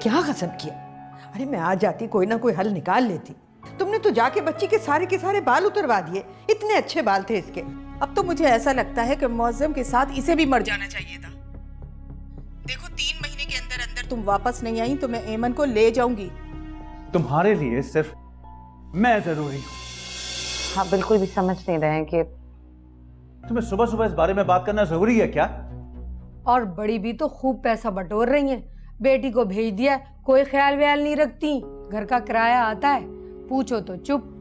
क्या गजब किया। अरे मैं आ जाती, कोई ना कोई हल निकाल लेती। तुमने तो जाके बच्ची के सारे बाल उतरवा दिए। इतने अच्छे बाल थे इसके। अब तो मुझे ऐसा लगता है कि मुअज्जम के साथ इसे भी मर जाना चाहिए था। देखो 3 महीने के अंदर अंदर तुम वापस नहीं आई तो मैं ऐमन को ले जाऊंगी। तुम्हारे लिए सिर्फ मैं जरूरी हूँ। हाँ बिल्कुल भी समझ नहीं रहे हैं कि तुम्हें सुबह सुबह इस बारे में बात करना जरूरी है क्या? और बड़ी भी तो खूब पैसा बटोर रही है। बेटी को भेज दिया, कोई ख्याल व्याल नहीं रखती। घर का किराया आता है, पूछो तो चुप।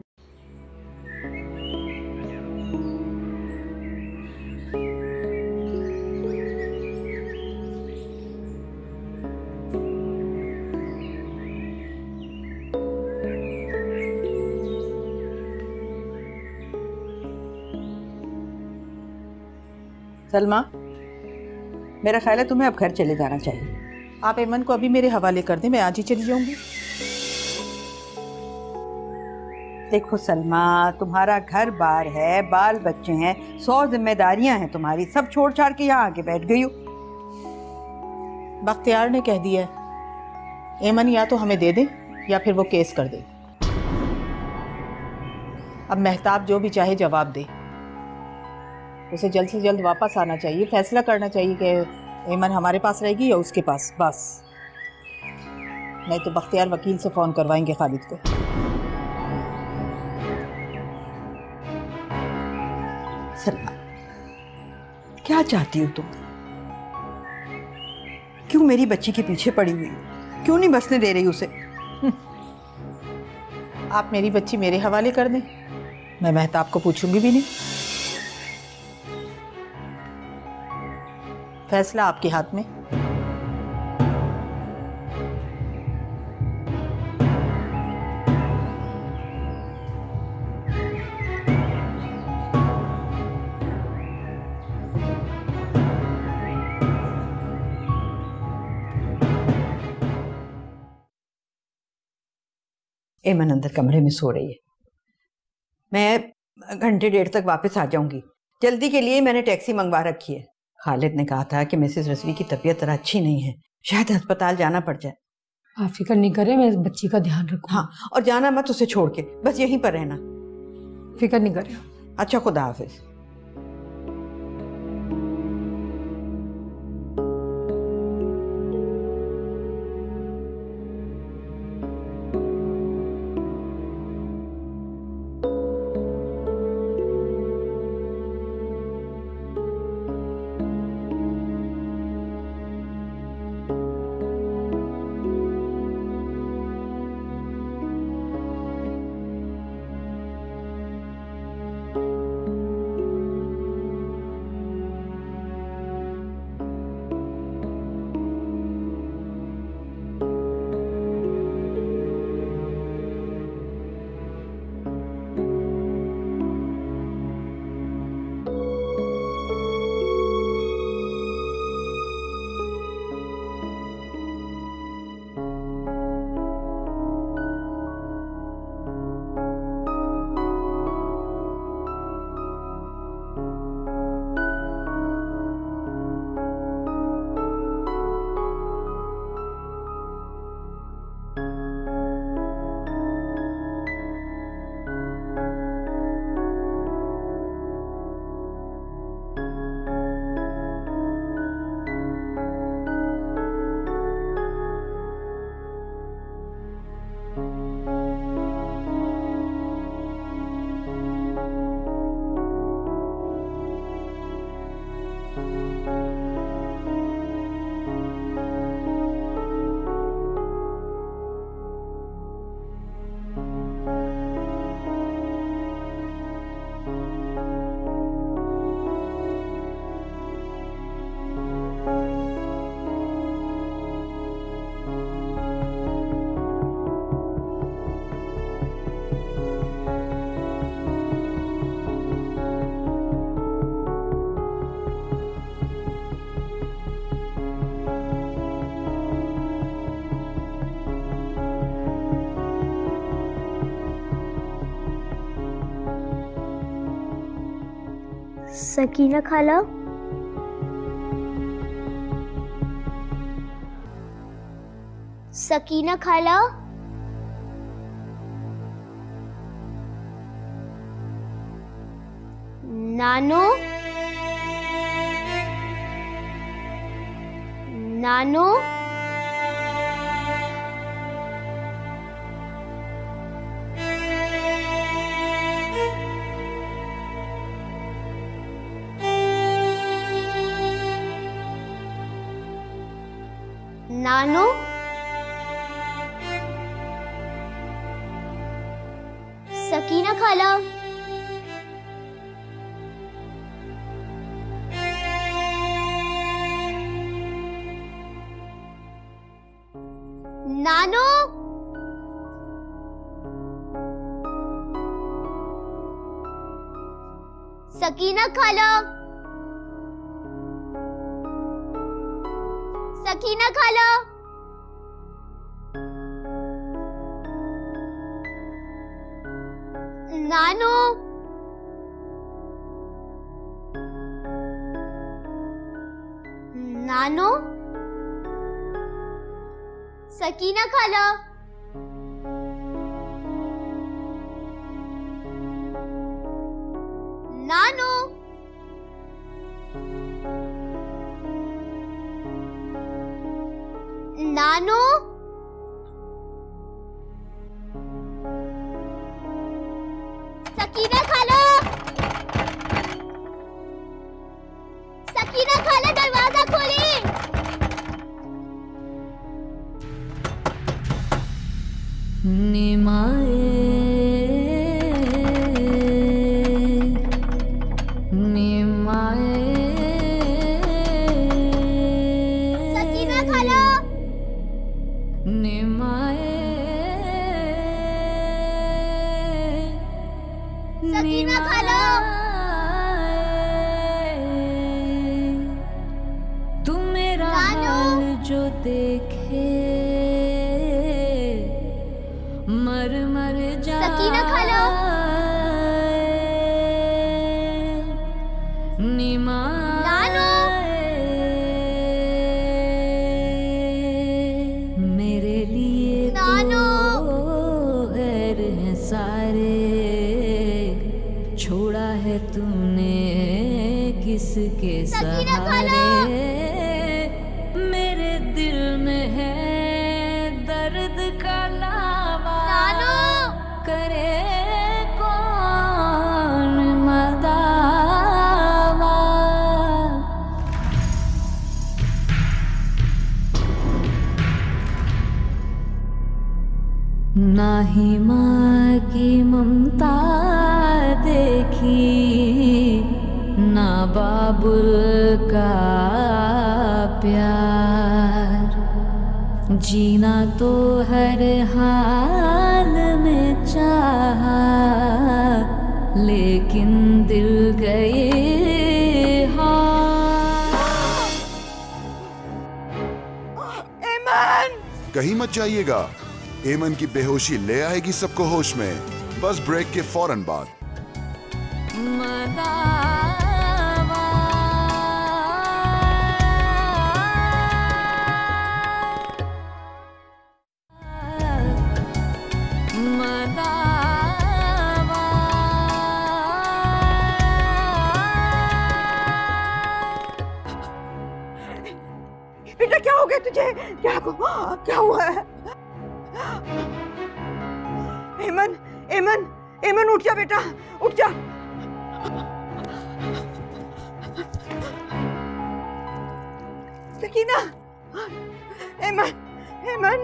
सलमा, मेरा ख्याल है तुम्हें अब घर चले जाना चाहिए। आप ऐमन को अभी मेरे हवाले कर दें, मैं आज ही चली जाऊंगी। देखो सलमा, तुम्हारा घर बार है, बाल बच्चे हैं, 100 जिम्मेदारियां हैं तुम्हारी, सब छोड़ छाड़ के यहाँ आके बैठ गई हो। बख्तियार ने कह दिया ऐमन या तो हमें दे दे या फिर वो केस कर दे। अब महताब जो भी चाहे जवाब दे। उसे जल्द से जल्द वापस आना चाहिए, फैसला करना चाहिए कि ऐमन हमारे पास रहेगी या उसके पास। बस, नहीं तो बख्तियार वकील से फ़ोन करवाएंगे खालिद को। सलमा, क्या चाहती हो तुम? क्यों मेरी बच्ची के पीछे पड़ी हुई? क्यों नहीं बसने दे रही उसे? आप मेरी बच्ची मेरे हवाले कर दें, मैं महताब को पूछूंगी भी नहीं। फैसला आपके हाथ में। ऐमन अंदर कमरे में सो रही है। मैं घंटे डेढ़ तक वापस आ जाऊंगी। जल्दी के लिए मैंने टैक्सी मंगवा रखी है। खालिद ने कहा था कि मिसेस रजवी की तबीयत जरा अच्छी नहीं है, शायद अस्पताल जाना पड़ जाए। आप फिक्र नहीं करें, मैं बच्ची का ध्यान रखूँ। हाँ, और जाना मत उसे छोड़ के, बस यहीं पर रहना। फिक्र नहीं करें। अच्छा, खुदा हाफिज। सकीना खाला, सकीना खाला, नानो, नानो, नानो, सकीना खाला, नानो, सकीना खाला, सकीना खाला, नानो, नानो, सकीना खाला, नानो, नानो, सकीना खाला, सकीना खाला दरवाजा खोली। सकीना खाला, सकीना खाला, तू मेरा हाल जो देखे मर मर जा। सकीना खाला, नानो, मेरे लिए नानो, तो गैर हैं सारे, छोड़ा है तूने किसके सकीना सहारे। मेरे दिल में है दर्द का लावा, नानो, करे कौन मदावा। ना ही माँ की ममता देखी, ना बाबुल का प्यार, जीना तो हर हाल में चाहा, लेकिन दिल गए कहीं मत जाइएगा, एमन की बेहोशी ले आएगी सबको होश में, बस ब्रेक के फौरन बाद। बेटा क्या हो गया तुझे? क्या हुआ है? एमन, एमन, एमन उठ जा बेटा, उठ जा। सकीना, एमन, एमन,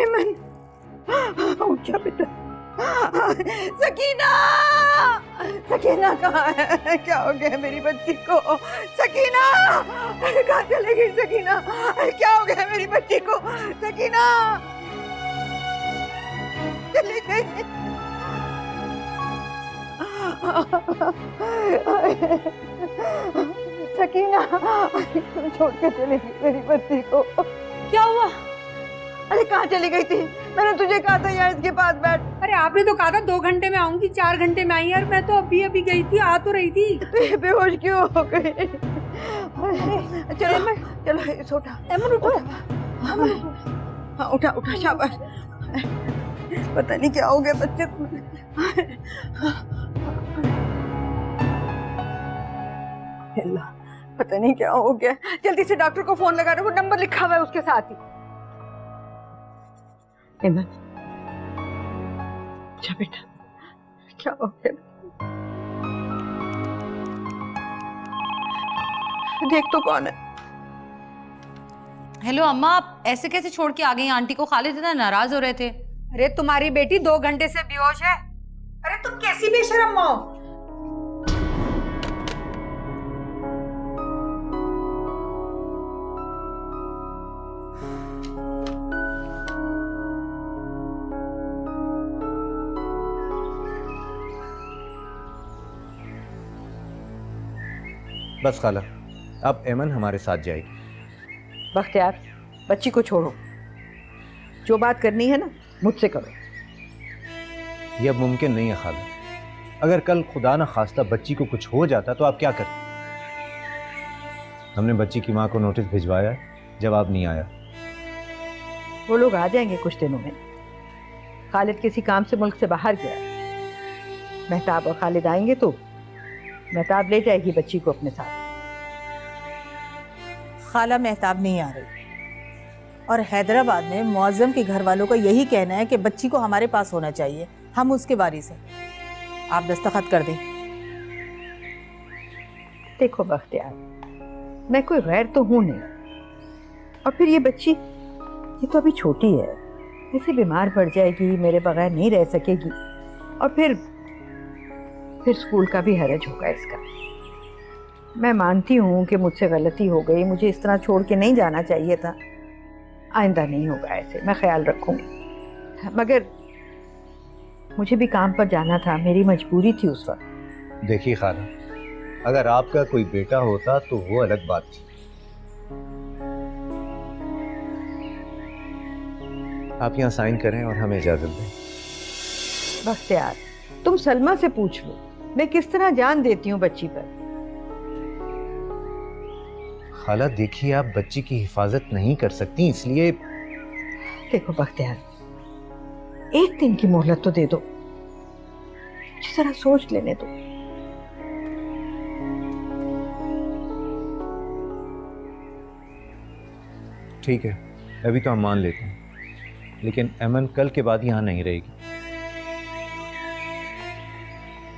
एमन, उठ जा बेटा। सकीना, सकीना कहाँ है? क्या हो गया मेरी बच्ची को? सकीना कहाँ चले गई? सकीना क्या हो गया मेरी बच्ची को? सकीना चली गई। सकीना तुम छोड़ के चली गई मेरी बच्ची को। क्या हुआ? अरे कहाँ चली गई थी? मैंने तुझे कहा था यहाँ इसके पास बैठ। अरे आपने तो कहा था 2 घंटे में आऊंगी, 4 घंटे में आई यार। मैं तो अभी अभी गई थी, आ तो रही थी। तो बेहोश क्यों हो गई? चलो चलो सोटा, एमन उठो। हाँ, उठा उठा, शाबाश। पता नहीं क्या हो गया बच्चे को। अल्लाह, पता नहीं क्या हो गया। जल्दी से डॉक्टर को फोन लगा दो, वो नंबर लिखा हुआ है उसके साथ ही। एमन, अच्छा बेटा, क्या हो गया? देख तो कौन है। हेलो अम्मा, आप ऐसे कैसे छोड़ के आ गई आंटी को? खालिद इतना नाराज हो रहे थे। अरे तुम्हारी बेटी 2 घंटे से बेहोश है। अरे तुम कैसी बेशरम हो। बस खाला, अब एमन हमारे साथ जाएगी। बख्तियार, बच्ची को छोड़ो, जो बात करनी है ना मुझसे करो। ये अब मुमकिन नहीं है खाला। अगर कल खुदा ना खास्ता बच्ची को कुछ हो जाता तो आप क्या करते? हमने बच्ची की माँ को नोटिस भिजवाया, जवाब नहीं आया। वो लोग आ जाएंगे कुछ दिनों में। खालिद किसी काम से मुल्क से बाहर गया है। मेहताब और खालिद आएंगे तो मेहताब ले जाएगी बच्ची को अपने साथ। खाला मेहताब नहीं आ रही, और हैदराबाद में मुअज्जम के घर वालों का यही कहना है कि बच्ची को हमारे पास होना चाहिए, हम उसके वारिस हैं। आप दस्तखत कर दें। देखो बख्तियार, मैं कोई गैर तो हूं नहीं, और फिर ये बच्ची, ये तो अभी छोटी है, ऐसे बीमार पड़ जाएगी, मेरे बगैर नहीं रह सकेगी, और फिर स्कूल का भी हरज होगा इसका। मैं मानती हूँ कि मुझसे गलती हो गई, मुझे इस तरह छोड़ के नहीं जाना चाहिए था। आइंदा नहीं होगा ऐसे, मैं ख्याल रखूँगी। मगर मुझे भी काम पर जाना था, मेरी मजबूरी थी उस वक्त। देखिए खाला, अगर आपका कोई बेटा होता तो वो अलग बात थी। आप यहाँ साइन करें और हमें इजाजत दें। बख्तियार, तुम सलमा से पूछ लो, मैं किस तरह जान देती हूँ बच्ची पर। खाला देखिए, आप बच्ची की हिफाजत नहीं कर सकती, इसलिए। देखो बख्तियार, 1 दिन की मोहलत तो दे दो, मुझे जरा सोच लेने दो। ठीक है, अभी तो हम मान लेते हैं, लेकिन एमन कल के बाद यहाँ नहीं रहेगी।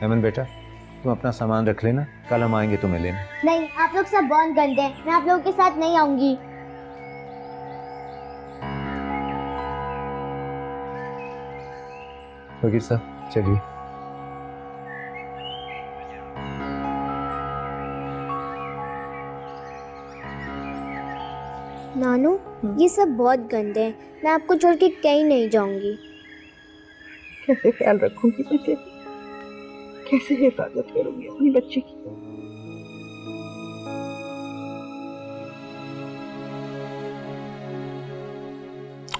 एमन बेटा, तुम अपना सामान रख लेना, कल हम आएंगे तुम्हें लेने। नहीं, आप लोग सब बहुत गंदे हैं, मैं आप लोगों के साथ नहीं आऊंगी। फकीर साहब चलिए। नानू, ये सब बहुत गंदे हैं, मैं आपको छोड़ के कहीं नहीं जाऊंगी। कैसे ख्याल रखूंगी बेटे, कैसे हिफाजत करूंगी अपनी बच्ची की।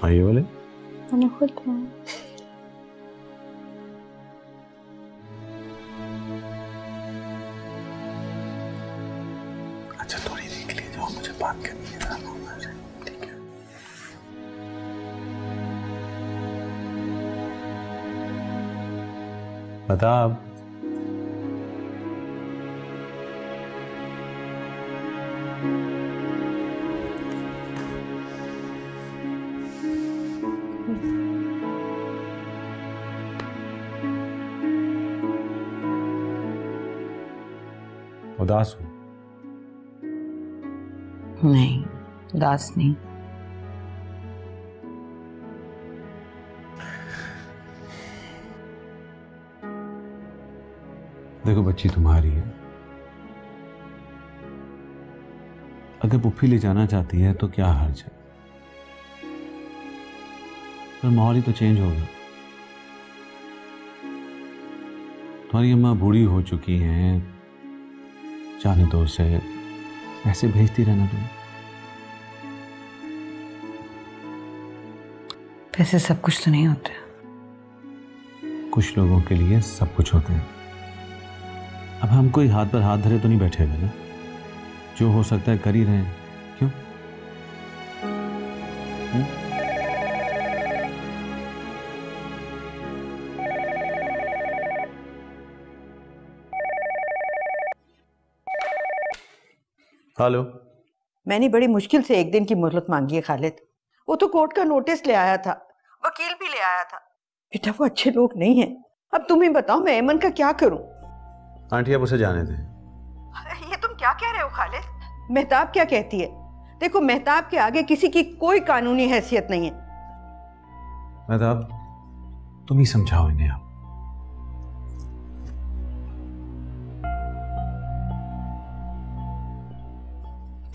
आइए वाले, मैंने खुद अच्छा थोड़ी देर के लिए जाओ, मुझे बात करनी है। ठीक है। बता अब। उदास हूं? नहीं, उदास नहीं। देखो बच्ची तुम्हारी है, अगर पुप्पी ले जाना चाहती है तो क्या हर्ज है, पर माहौल ही तो चेंज होगा। तुम्हारी अम्मा बूढ़ी हो चुकी हैं, जाने दो उसे, ऐसे भेजती रहना तुम। वैसे सब कुछ तो नहीं होता। कुछ लोगों के लिए सब कुछ होते हैं। अब हम कोई हाथ पर हाथ धरे तो नहीं बैठे हुए ना, जो हो सकता है कर ही रहे हैं। क्यों? हेलो। मैंने बड़ी मुश्किल से एक दिन की मोहलत मांगी है खालिद। वो तो कोर्ट का नोटिस ले आया था, वकील भी ले आया था। बेटा वो अच्छे लोग नहीं हैं। अब तुम ही बताओ मैं ऐमन का क्या करूं? आंटी आप उसे जाने दें। ये तुम क्या कह रहे हो खालिद? मेहताब क्या कहती है? देखो मेहताब के आगे किसी की कोई कानूनी हैसियत नहीं है। मेहताब तुम ही समझाओ इन्हें आप।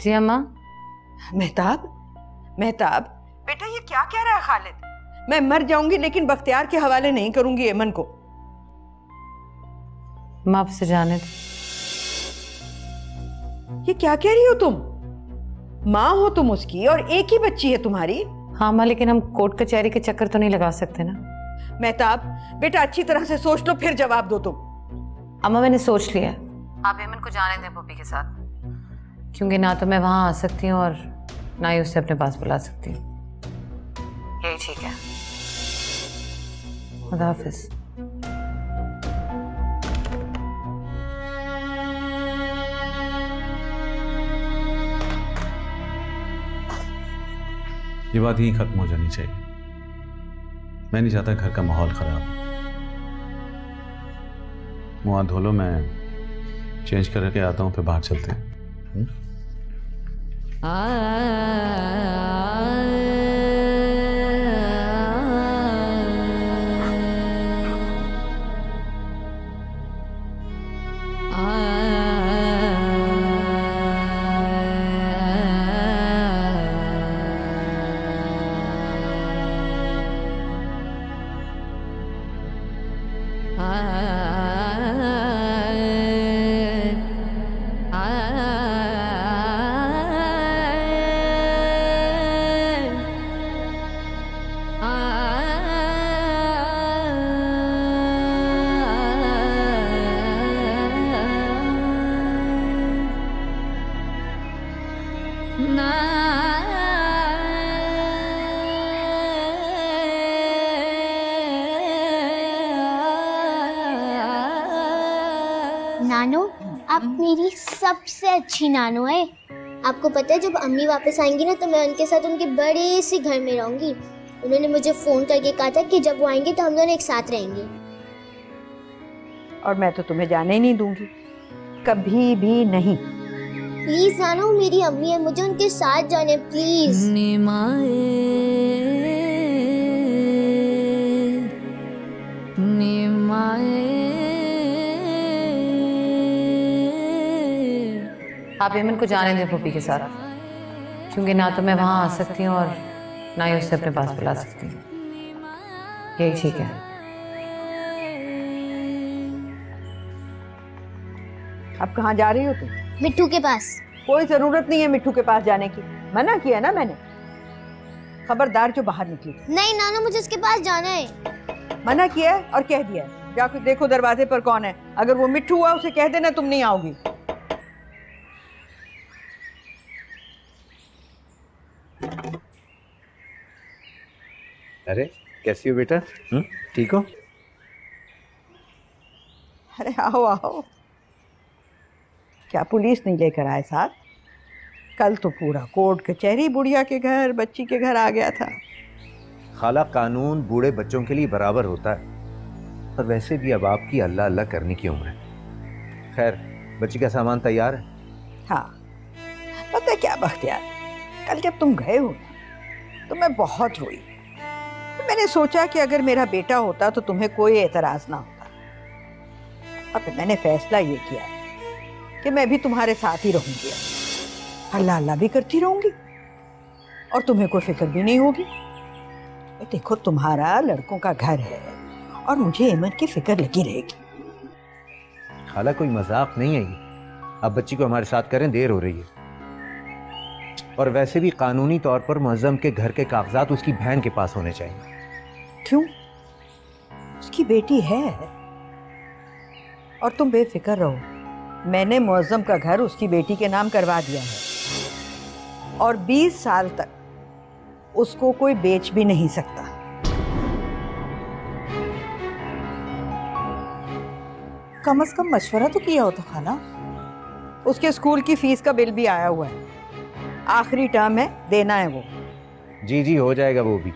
जी अम्मा। मेहताब, मेहताब बेटा ये क्या कह रहा है खालिद? मैं मर जाऊंगी लेकिन बख्तियार के हवाले नहीं करूंगी ऐमन को। माँ से जाने दे। ये क्या कह रही हो तुम? माँ हो तुम उसकी और एक ही बच्ची है तुम्हारी। हाँ माँ, लेकिन हम कोर्ट कचहरी के चक्कर तो नहीं लगा सकते ना। मेहताब बेटा अच्छी तरह से सोच लो फिर जवाब दो तुम। अम्मा मैंने सोच लिया, आप ऐमन को जाने दें पप्पी के साथ, क्योंकि ना तो मैं वहां आ सकती हूँ और ना ही उसे अपने पास बुला सकती हूँ। यही ठीक है। खुदा हाफिज। ये बात यहीं खत्म हो जानी चाहिए। मैं नहीं चाहता घर का माहौल खराब। मुँह हाथ धो लो, मैं चेंज करके आता हूँ, फिर बाहर चलते हैं। नानो, आप मेरी सबसे अच्छी नानो है। आपको पता है जब अम्मी वापस आएंगी ना तो मैं उनके साथ उनके बड़े से घर में रहूंगी। उन्होंने मुझे फोन करके कहा था कि जब वो आएंगे तो हम दोनों एक साथ रहेंगे। और मैं तो तुम्हें जाने ही नहीं दूंगी, कभी भी नहीं। प्लीज नानो, मेरी अम्मी है, मुझे उनके साथ जाने प्लीज। आप ऐमन को जाने दें पप्पी के साथ, क्योंकि ना तो मैं वहां आ सकती हूँ और ना ही उसे अपने पास बुला सकती हूँ। यही ठीक है। अब कहाँ जा रही हो तुम? मिट्टू के पास। कोई जरूरत नहीं है मिट्टू के पास जाने की, मना किया ना मैंने। खबरदार जो बाहर निकली। नहीं नानो, मुझे उसके पास जाना है। मना किया है और कह दिया है। जाकर देखो दरवाजे पर कौन है। अगर वो मिट्टू हुआ उसे कह देना तुम नहीं आओगी। अरे कैसी हो बेटा? ठीक हो? अरे आओ आओ। क्या पुलिस नहीं लेकर आए साथ? कल तो पूरा कोर्ट कचहरी बुढ़िया के घर, बच्ची के घर आ गया था। खाला, कानून बूढ़े बच्चों के लिए बराबर होता है, और वैसे भी अब आपकी अल्लाह अल्लाह करने की उम्र है। खैर, बच्ची का सामान तैयार है? हाँ, पता है क्या बख्तियार, कल जब तुम गए हो तो मैं बहुत रोई। तो मैंने सोचा कि अगर मेरा बेटा होता तो तुम्हें कोई एतराज ना होता। अब मैंने फैसला ये किया है कि मैं भी तुम्हारे साथ ही रहूंगी, अल्लाह अल्लाह भी करती रहूंगी और तुम्हें कोई फिक्र भी नहीं होगी। देखो तुम्हारा लड़कों का घर है और मुझे ऐमन की फिक्र लगी रहेगी। खाला कोई मजाक नहीं है ये। अब बच्ची को हमारे साथ करें, देर हो रही है। और वैसे भी कानूनी तौर पर मुअज्जम के घर के कागजात उसकी बहन के पास होने चाहिए। क्यों? उसकी बेटी है और तुम बेफिक्र रहो। मैंने मुअज्जम का घर उसकी बेटी के नाम करवा दिया है और 20 साल तक उसको कोई बेच भी नहीं सकता। कम से कम मशवरा तो किया होता खाला। उसके स्कूल की फीस का बिल भी आया हुआ है, आखिरी टर्म है, देना है वो। जी जी हो जाएगा वो भी,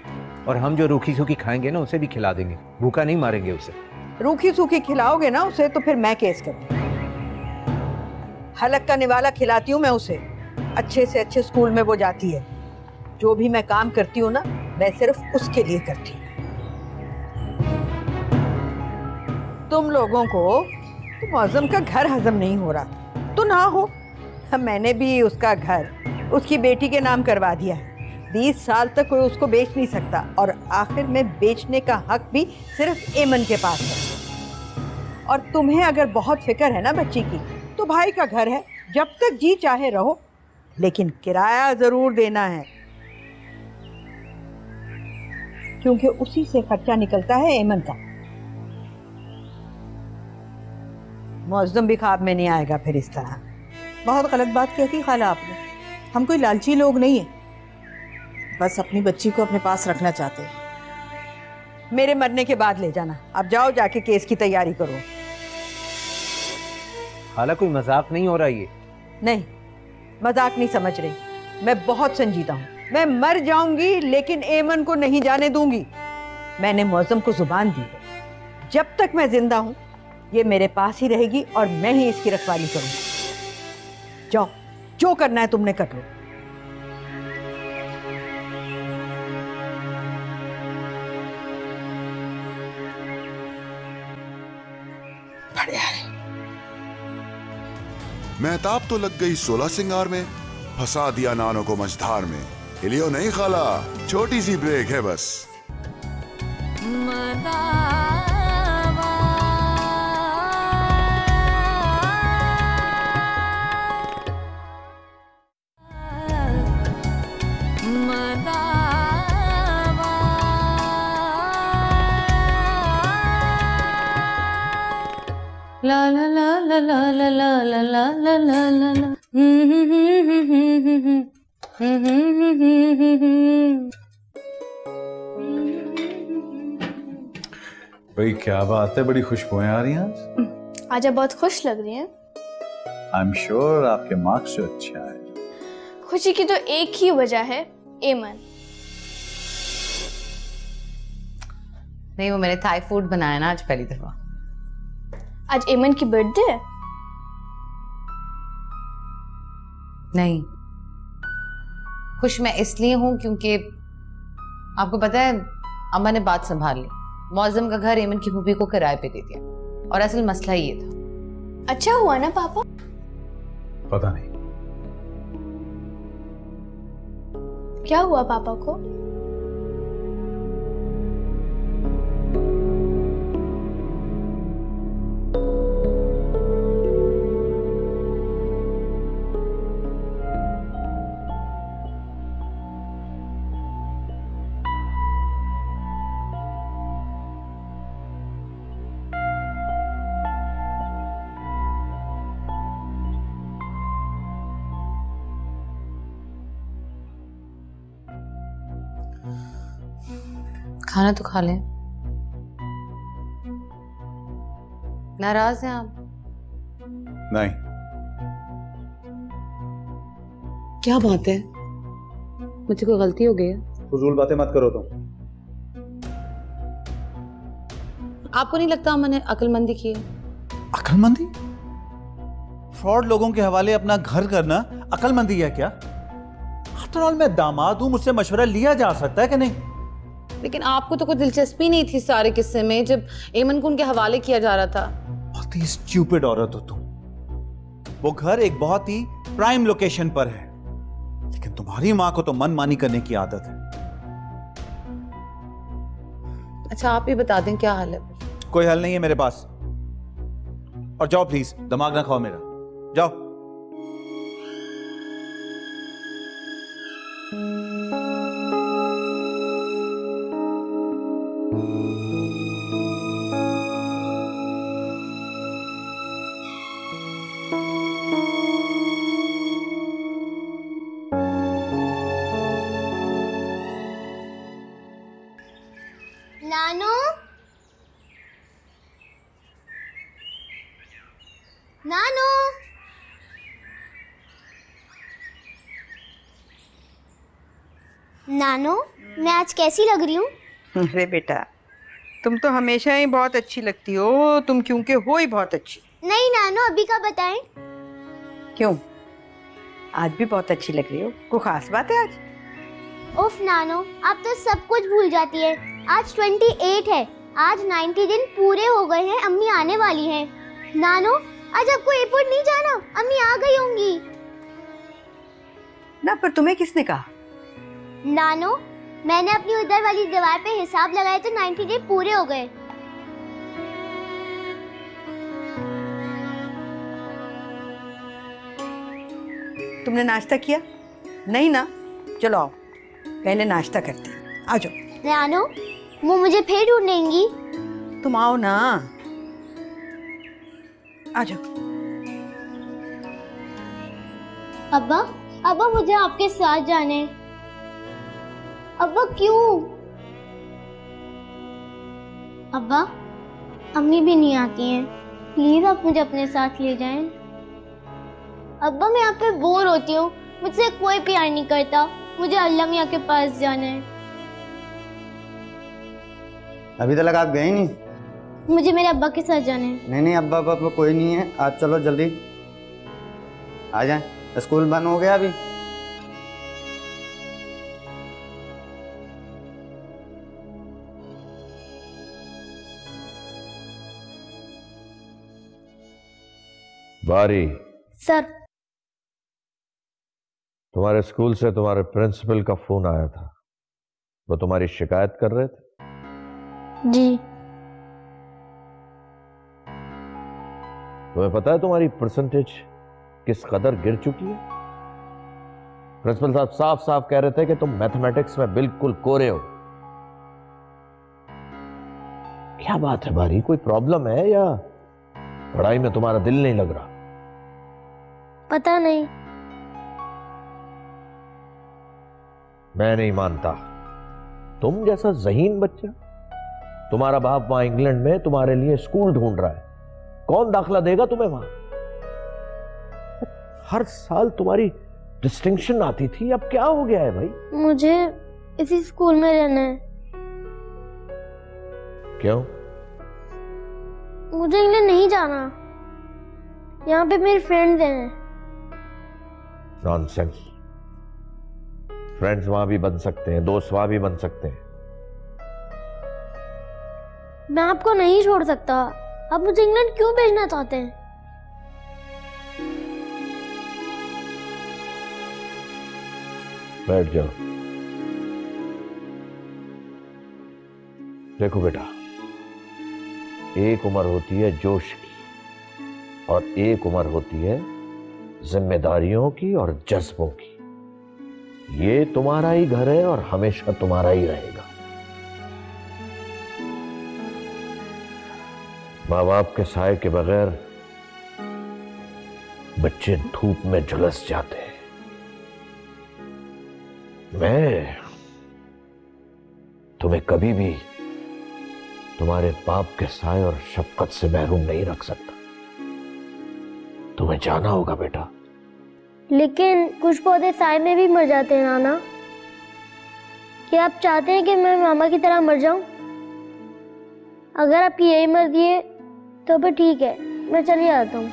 और हम जो रूखी सूखी खाएंगे ना उसे भी खिला देंगे, भूखा नहीं मारेंगे उसे। रूखी सूखी खिलाओगे ना उसे तो फिर मैं केस करती हूँ। हलक का निवाला खिलाती हूँ मैं उसे, अच्छे से अच्छे स्कूल में वो जाती है। जो भी मैं काम करती हूँ ना मैं सिर्फ उसके लिए करती हूँ। तुम लोगों को तो मौसम का घर हजम नहीं हो रहा तो ना हो, मैंने भी उसका घर उसकी बेटी के नाम करवा दिया है। 20 साल तक कोई उसको बेच नहीं सकता, और आखिर में बेचने का हक भी सिर्फ एमन के पास है। और तुम्हें अगर बहुत फिक्र है ना बच्ची की तो भाई का घर है, जब तक जी चाहे रहो, लेकिन किराया जरूर देना है, क्योंकि उसी से खर्चा निकलता है एमन का। मौसम भी ख्वाब में नहीं आएगा फिर इस तरह। बहुत गलत बात कह दी खाला आपने। हम कोई लालची लोग नहीं है, बस अपनी बच्ची को अपने पास रखना चाहते हैं। मेरे मरने के बाद ले जाना। अब जाओ जाके केस की तैयारी करो। खाला कोई मजाक नहीं हो रहा ये। नहीं, मजाक नहीं समझ रही, मैं बहुत संजीदा हूँ। मैं मर जाऊंगी लेकिन एमन को नहीं जाने दूंगी। मैंने मौसम को जुबान दी है, जब तक मैं जिंदा हूँ ये मेरे पास ही रहेगी और मैं ही इसकी रखवाली करूंगी। जाओ, जो करना है तुमने कर लो। महताब तो लग गई 16 सिंगार में, फंसा दिया नानो को मझधार में। हिलियो नहीं खाला, छोटी सी ब्रेक है बस। ला ला ला ला ला ला ला ला ला ला ला ला। भाई क्या बात है, बड़ी खुशबुएं आ रही हैं आज। आज आप बहुत खुश लग रही हैं। आई एम श्योर आपके मार्क्स जो अच्छे आए। खुशी की तो एक ही वजह है, एमन। नहीं, वो मैंने थाई फूड बनाया ना आज पहली दफा। आज एमन की बर्थडे है? नहीं, खुश मैं इसलिए हूं क्योंकि आपको पता है अम्मा ने बात संभाल ली। मौसम का घर एमन की फूफी को किराए पे दे दिया, और असल मसला ये था। अच्छा हुआ ना पापा? पता नहीं क्या हुआ पापा को? खाना तो खा लें। नाराज हैं आप? नहीं। क्या बात है, मुझे कोई गलती हो गई है? फजूल बातें मत करो तुम। आपको नहीं लगता मैंने अक्लमंदी की है? अक्लमंदी? फ्रॉड लोगों के हवाले अपना घर करना अक्लमंदी है क्या? आफ्टर ऑल मैं दामाद हूं, मुझसे मशवरा लिया जा सकता है कि नहीं? लेकिन आपको तो कोई दिलचस्पी नहीं थी सारे किस्से में, जब एमन को उनके हवाले किया जा रहा था। बहुत ही स्टूपिड औरत हो तुम। वो घर एक बहुत ही प्राइम लोकेशन पर है, लेकिन तुम्हारी मां को तो मनमानी करने की आदत है। अच्छा आप ही बता दें क्या हाल है? कोई हल नहीं है मेरे पास। और जाओ प्लीज, दिमाग ना खाओ मेरा, जाओ। नानो, नानो, नानो, मैं आज कैसी लग रही हूँ? अरे बेटा, तुम तो हमेशा ही बहुत अच्छी लगती हो, तुम क्योंकि हो ही बहुत अच्छी। नहीं नानो, अभी का बताएं। क्यों? आज भी बहुत अच्छी लग रही हो। कोई खास बात है आज? उफ नानो, आप तो सब कुछ भूल जाती है। आज 28 है। आज 90 दिन पूरे हो गए हैं। अम्मी आने वाली हैं। नानो, आज आपको एयरपोर्ट नहीं जाना, अम्मी आ गई होंगी। ना, पर तुम्हें किसने कहा? नानो, मैंने अपनी उधर वाली दीवार पे हिसाब लगाया तो 90 दिन पूरे हो गए। तुमने नाश्ता किया? नहीं ना? चलो आओ, पहले नाश्ता करते हैं। आ जाओ। नानो, वो मुझे फिर ढूंढेंगी। तुम आओ ना, आ जाओ। अब्बा, अब्बा मुझे आपके साथ जाना है। अब्बा क्यों? अब्बा, अम्मी भी नहीं आती हैं। प्लीज आप मुझे अपने साथ ले जाएं। अब्बा मैं यहाँ पे बोर होती हूँ, मुझसे कोई प्यार नहीं करता। मुझे अल्लाह मियाँ के पास जाना है। अभी तक आप गए नहीं? मुझे मेरे अब्बा के साथ जाना है। नहीं नहीं, अब्बा पापा कोई नहीं है। आज चलो जल्दी आ जाए, स्कूल बंद हो गया अभी। बारी सर, तुम्हारे स्कूल से तुम्हारे प्रिंसिपल का फोन आया था। वो तुम्हारी शिकायत कर रहे थे। जी। तुम्हें पता है तुम्हारी परसेंटेज किस कदर गिर चुकी है? प्रिंसिपल साहब साफ साफ कह रहे थे कि तुम मैथमेटिक्स में बिल्कुल कोरे हो। क्या बात है बारी, कोई प्रॉब्लम है या पढ़ाई में तुम्हारा दिल नहीं लग रहा? पता नहीं। मैं नहीं मानता। तुम जैसा ज़हीन बच्चा, तुम्हारा बाप वहां इंग्लैंड में तुम्हारे लिए स्कूल ढूंढ रहा है। कौन दाखला देगा तुम्हें वहां? हर साल तुम्हारी डिस्टिंक्शन आती थी, अब क्या हो गया है भाई? मुझे इसी स्कूल में रहना है। क्यों? मुझे इंग्लैंड नहीं जाना। यहाँ पे मेरे फ्रेंड्स हैं। नॉनसेंस। फ्रेंड्स वहां भी बन सकते हैं, दोस्त वहां भी बन सकते हैं। मैं आपको नहीं छोड़ सकता। आप मुझे इंग्लैंड क्यों भेजना चाहते हैं? बैठ जाओ। देखो बेटा, एक उम्र होती है जोश की और एक उम्र होती है जिम्मेदारियों की और जज्बों की। ये तुम्हारा ही घर है और हमेशा तुम्हारा ही रहेगा। माँ बाप के साए के बगैर बच्चे धूप में झुलस जाते हैं। मैं तुम्हें कभी भी तुम्हारे बाप के साए और शफकत से महरूम नहीं रख सकता। तुम्हें जाना होगा बेटा। लेकिन कुछ पौधे साए में भी मर जाते हैं नाना। क्या आप चाहते हैं कि मैं मामा की तरह मर जाऊं? अगर आपकी यही मर्जी है तो फिर ठीक है, मैं चली आता हूँ।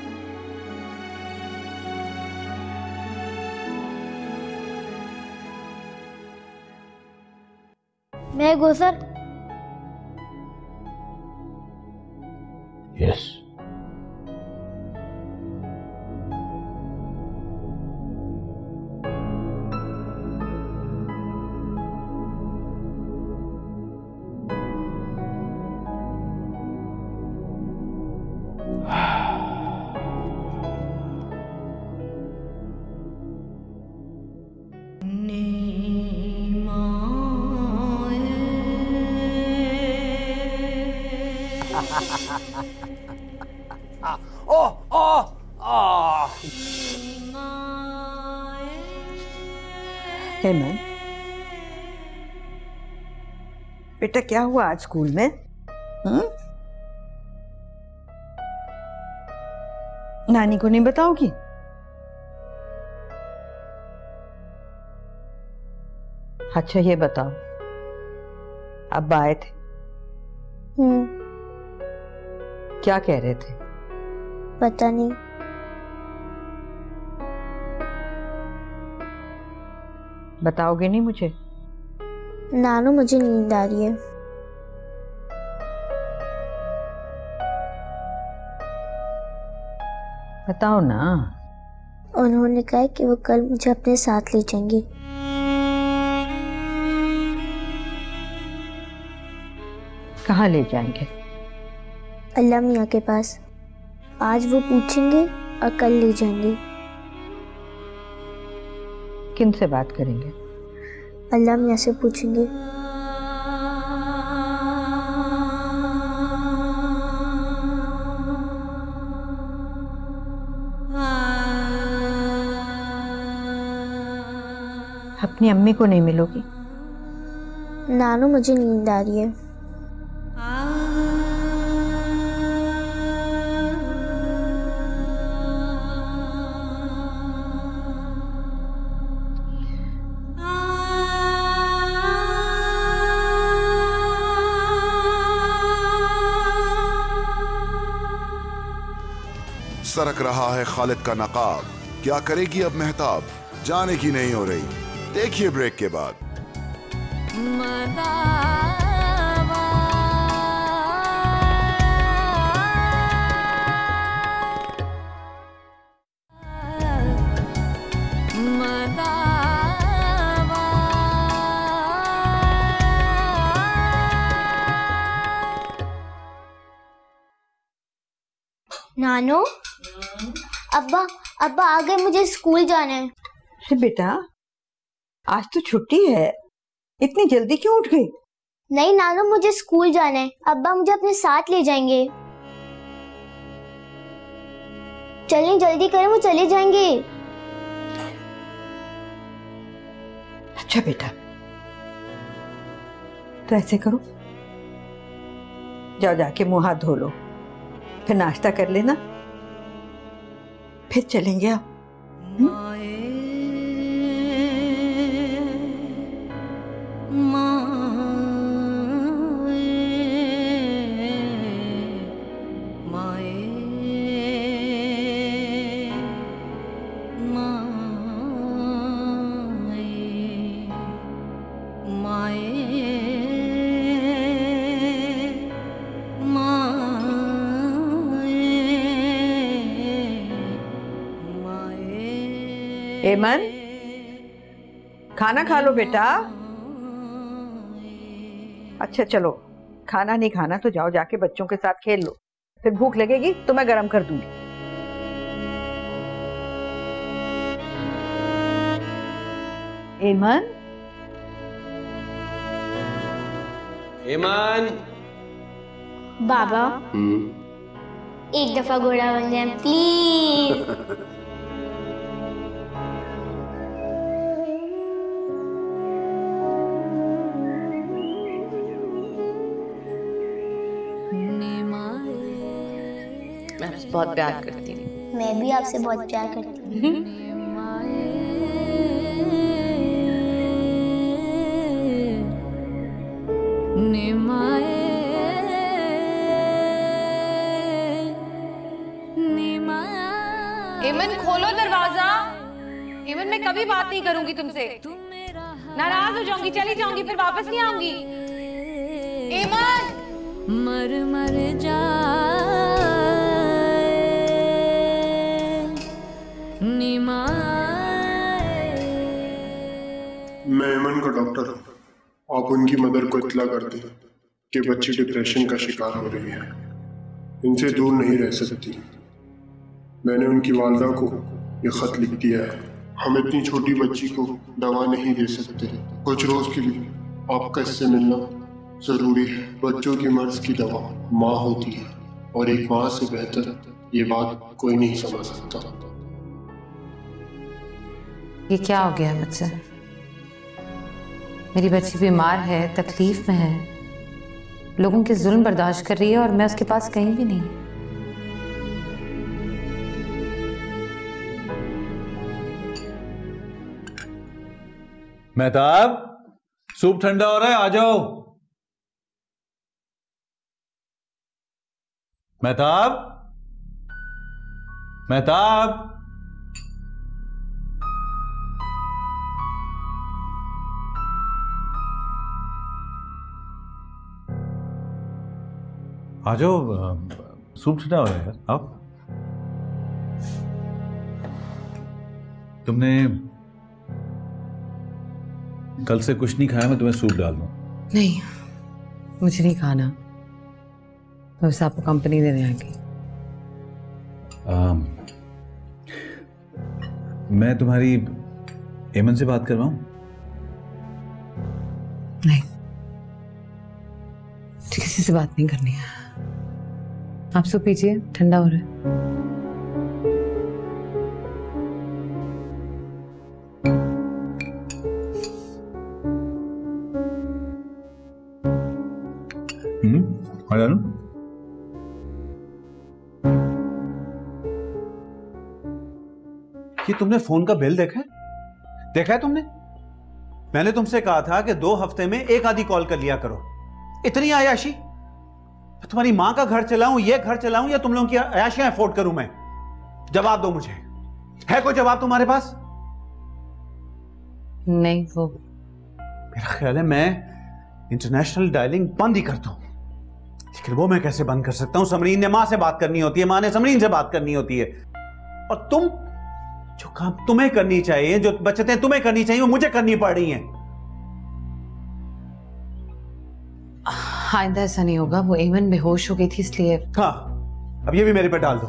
मैं गुसर। यस। हेमंत, बेटा क्या हुआ आज स्कूल में? नानी को नहीं बताओगी? अच्छा ये बताओ, अब्बा आए थे, क्या कह रहे थे? पता नहीं। बताओगे नहीं मुझे? नानू मुझे नींद आ रही है। बताओ ना। उन्होंने कहा कि वो कल मुझे अपने साथ ले जाएंगे। कहाँ ले जाएंगे? अल्लाह मियाँ के पास। आज वो पूछेंगे और कल ले जाएंगे। किन से बात करेंगे? अल्लाह मियाँ से पूछेंगे। अपनी अम्मी को नहीं मिलोगी? नानू मुझे नींद आ रही है। सरक रहा है खालिद का नकाब, क्या करेगी अब महताब, जाने की नहीं हो रही। देखिए ब्रेक के बाद। नानू, अब्बा अब्बा आ गए, मुझे स्कूल जाना है। अरे बेटा, आज तो छुट्टी है, इतनी जल्दी क्यों उठ गई? नहीं नानू, मुझे स्कूल जाना है। अब्बा मुझे अपने साथ ले जाएंगे। चलें, जल्दी करें, वो चले जाएंगे। अच्छा बेटा, तो ऐसे करो, जाओ जाके मुंह हाथ धो लो, फिर नाश्ता कर लेना, फिर चलेंगे आप। एमन, खाना खा लो बेटा। अच्छा चलो, खाना नहीं खाना तो जाओ जाके बच्चों के साथ खेल लो, फिर भूख लगेगी तो मैं गरम कर दूंगी। एमन, एमन। बाबा, एक दफा घोड़ा बन जाए प्लीज। मैं आपसे बहुत प्यार करती हूँ। मैं भी आपसे बहुत प्यार करती हूँ। एमन खोलो दरवाजा। एमन मैं कभी बात नहीं करूंगी तुमसे, नाराज हो जाऊंगी, चली जाऊंगी, फिर वापस नहीं आऊंगी। एमन, मर मर जा मैं एमन का डॉक्टर हूँ। आप उनकी मदर को इत्तला कर दें कि बच्ची डिप्रेशन का शिकार हो रही है, इनसे दूर नहीं रह सकती। मैंने उनकी वालदा को ये खत लिख दिया है। हम इतनी छोटी बच्ची को दवा नहीं दे सकते, कुछ रोज के लिए आपका इससे मिलना जरूरी है। बच्चों की मर्ज की दवा माँ होती है, और एक माँ से बेहतर ये बात कोई नहीं समझ सकता। ये क्या हो गया मुझसे? मेरी बच्ची बीमार है, तकलीफ में है, लोगों के जुल्म बर्दाश्त कर रही है, और मैं उसके पास कहीं भी नहीं। मेहताब, सूप ठंडा हो रहा है, आ जाओ। मेहताब, मेहताब, आ जाओ, सूप ठंडा हो रहा है यार, आओ। तुमने कल से कुछ नहीं खाया, मैं तुम्हें सूप डाल दूं? नहीं, मुझे नहीं खाना, मैं बस आपको कंपनी देने आ गई। मैं तुम्हारी एमन से बात करवाऊं? नहीं, किसी से बात नहीं करनी है। आप सूप पीजिए, ठंडा हो रहा है। डालूं? कि तुमने फोन का बिल देखा है? देखा है तुमने? मैंने तुमसे कहा था कि 2 हफ्ते में एक आधी कॉल कर लिया करो। इतनी अयाशी? तुम्हारी मां का घर चलाऊं, ये घर चलाऊं, या तुम लोगों की अयाशियां अफोर्ड करूं मैं? जवाब दो मुझे, है कोई जवाब तुम्हारे पास? नहीं, वो मेरा ख्याल है मैं इंटरनेशनल डायलिंग बंद ही कर दूं, लेकिन वो मैं कैसे बंद कर सकता हूं? समरीन ने मां से बात करनी होती है, मां ने समरीन से बात करनी होती है, और तुम, जो काम तुम्हें करनी चाहिए, जो बचतें तुम्हें करनी चाहिए, वो मुझे करनी पड़ रही हैं। आइंदा ऐसा नहीं होगा। वो एमन बेहोश हो गई थी इसलिए। हाँ, अब ये भी मेरे पे डाल दो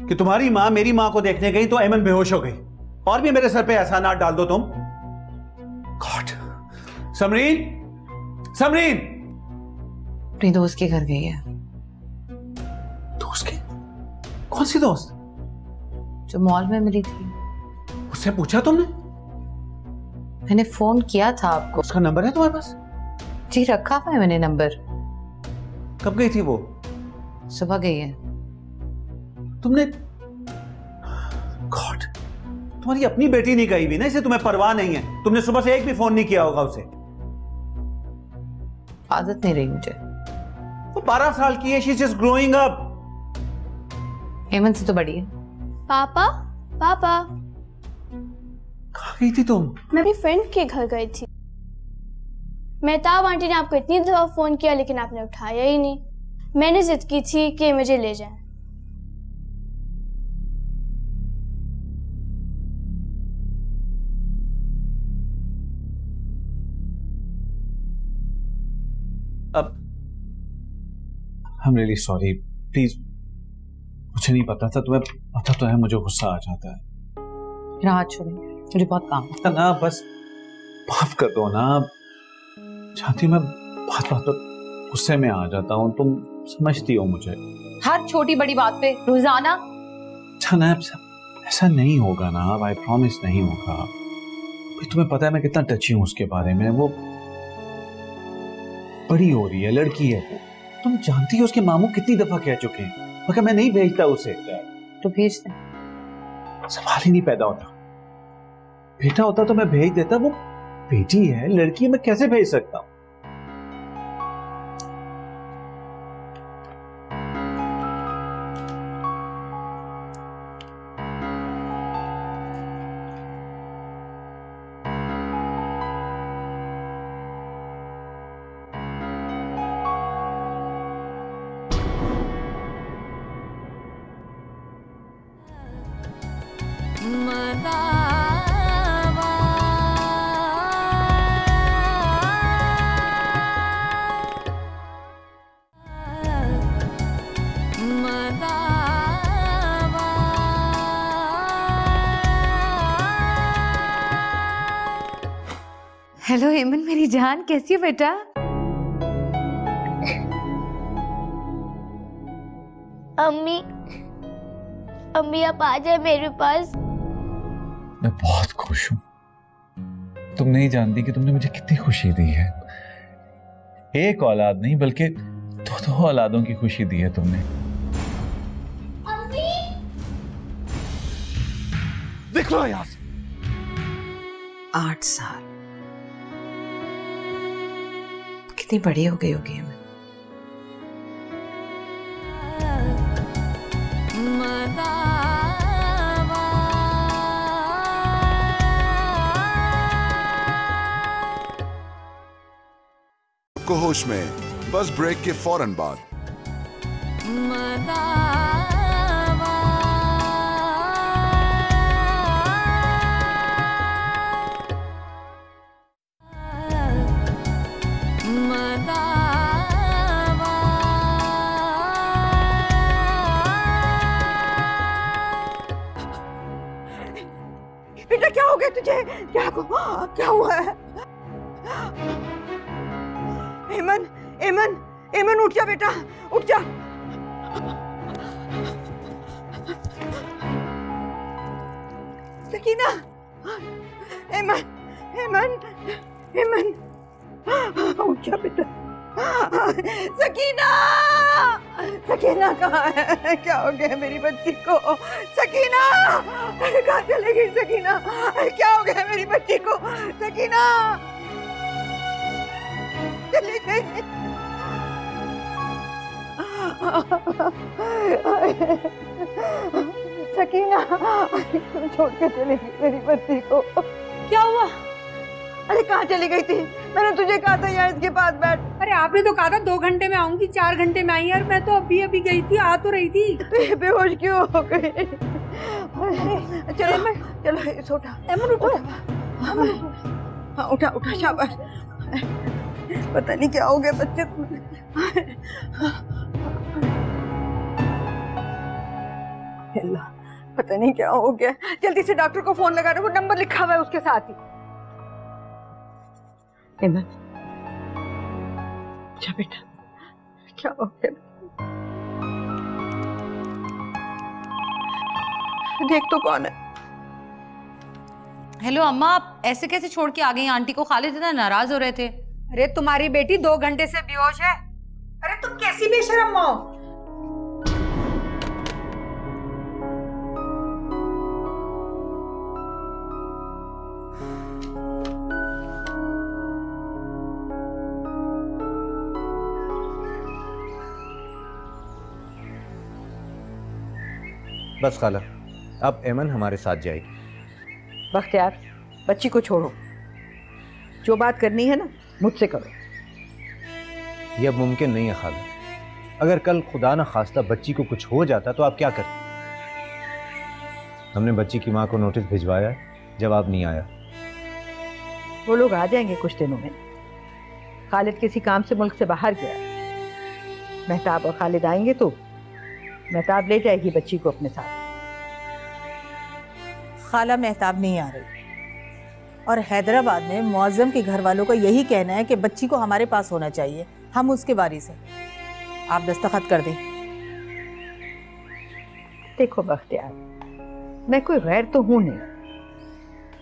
कि तुम्हारी मां मेरी मां को देखने गई तो एमन बेहोश हो गई, और भी मेरे सर पे एहसानात डाल दो तुम। गॉड, समरीन, समरीन अपनी दोस्त के घर गई है। दोस्त के? कौन सी दोस्त? जो मॉल में मिली थी। उससे पूछा तुमने? मैंने फोन किया था आपको। उसका नंबर है तुम्हारे पास? जी, रखा हुआ है मैंने नंबर। कब गई थी वो? सुबह गई है। तुमने, गॉड, तुम्हारी अपनी बेटी नहीं गई भी ना, इसे तुम्हें परवाह नहीं है। तुमने सुबह से एक भी फोन नहीं किया होगा उसे। आदत नहीं रही मुझे। वो 12 साल की है, she is just growing up. एमन से तो बड़ी है। पापा, पापा, कहाँ गई थी तुम? मैं अपनी फ्रेंड के घर गई थी। मेहताब आंटी ने आपको इतनी दफा फोन किया लेकिन आपने उठाया ही नहीं। मैंने जिद की थी कि मुझे ले जाएं। अब I'm really sorry, प्लीज, मुझे नहीं पता था। तुम्हें पता तो है मुझे गुस्सा आ जाता है। मेरा हाथ छोड़ो, मुझे बहुत काम है ना, बस माफ कर दो ना। चाहती मैं बात बात पर गुस्से में आ जाता हूँ, तुम समझती हो मुझे। हर छोटी बड़ी बात पे रोजाना। अच्छा ना, ऐसा नहीं होगा ना, आई प्रॉमिस नहीं होगा। तुम्हें पता है मैं कितना टची हूँ उसके बारे में। वो बड़ी हो रही है, लड़की है वो। तुम जानती हो उसके मामू कितनी दफा कह चुके हैं मगर मैं नहीं भेजता उसे। तो भेज दे। सवाल ही नहीं पैदा होता। बेटा होता तो मैं भेज देता, वो बेटी है, लड़की है, मैं कैसे भेज सकता हूं? हेलो हेमन, मेरी जान, कैसी हो बेटा? अम्मी, अम्मी आप आ जाए मेरे पास। मैं बहुत खुश हूँ। तुम नहीं जानती कि तुमने मुझे कितनी खुशी दी है। एक औलाद नहीं बल्कि 2 औलादों की खुशी दी है तुमने। अम्मी, देख लो यहाँ से। 8 साल कितनी बड़ी हो गई होगी अमन। को होश में बस ब्रेक के फौरन बाद। बेटा क्या हो गया तुझे? क्या हुआ है? एमन, एमन, एमन उठ जा बेटा, उठ जा। सकीना, एमन, एमन, एमन, उठ जा बेटा। सकीना, सकीना कहाँ है? क्या हो गया मेरी बच्ची को? सकीना, कहाँ चले गई सकीना? क्या हो गया मेरी बच्ची को? सकीना चली गई। सकीना तुम छोड़ के चली गई मेरी बच्ची को। क्या हुआ? अरे कहाँ चली गई थी? मैंने तुझे कहा था यहाँ इसके पास बैठ। अरे आपने तो कहा था 2 घंटे में आऊंगी, 4 घंटे में आई। यार मैं तो अभी गई थी, आ तो रही थी। बेहोश क्यों हो गई? चलो चलो उठा, एमन उठो। हाँ उठा उठा, शाबाश। पता नहीं क्या हो गया बच्चे को। अल्लाह, पता नहीं क्या हो गया। जल्दी से डॉक्टर को फोन लगा दो, वो नंबर लिखा हुआ है उसके साथ ही। एमन, अच्छा बेटा, क्या हो गया? देख तो कौन है। हेलो अम्मा, आप ऐसे कैसे छोड़ के आ गई आंटी को? खालिद इतना नाराज हो रहे थे। अरे तुम्हारी बेटी 2 घंटे से बेहोश है। अरे तुम कैसी बेशरम हो? बस खाला, अब एमन हमारे साथ जाएगी। बख्तियार, बच्ची को छोड़ो, जो बात करनी है ना मुझसे करो। यह अब मुमकिन नहीं है खाला। अगर कल खुदा न खास्ता बच्ची को कुछ हो जाता तो आप क्या करते? हमने बच्ची की माँ को नोटिस भिजवाया, जवाब नहीं आया। वो लोग आ जाएंगे कुछ दिनों में। खालिद किसी काम से मुल्क से बाहर गया। मेहताब और खालिद आएंगे तो मेहताब ले जाएगी बच्ची को अपने साथ। खाला मेहताब नहीं आ रही और हैदराबाद में मुअज्जम के घर वालों का यही कहना है कि बच्ची को हमारे पास होना चाहिए, हम उसके वारिस हैं। आप दस्तखत कर दें। देखो बख्तियार, मैं कोई गैर तो हूं नहीं,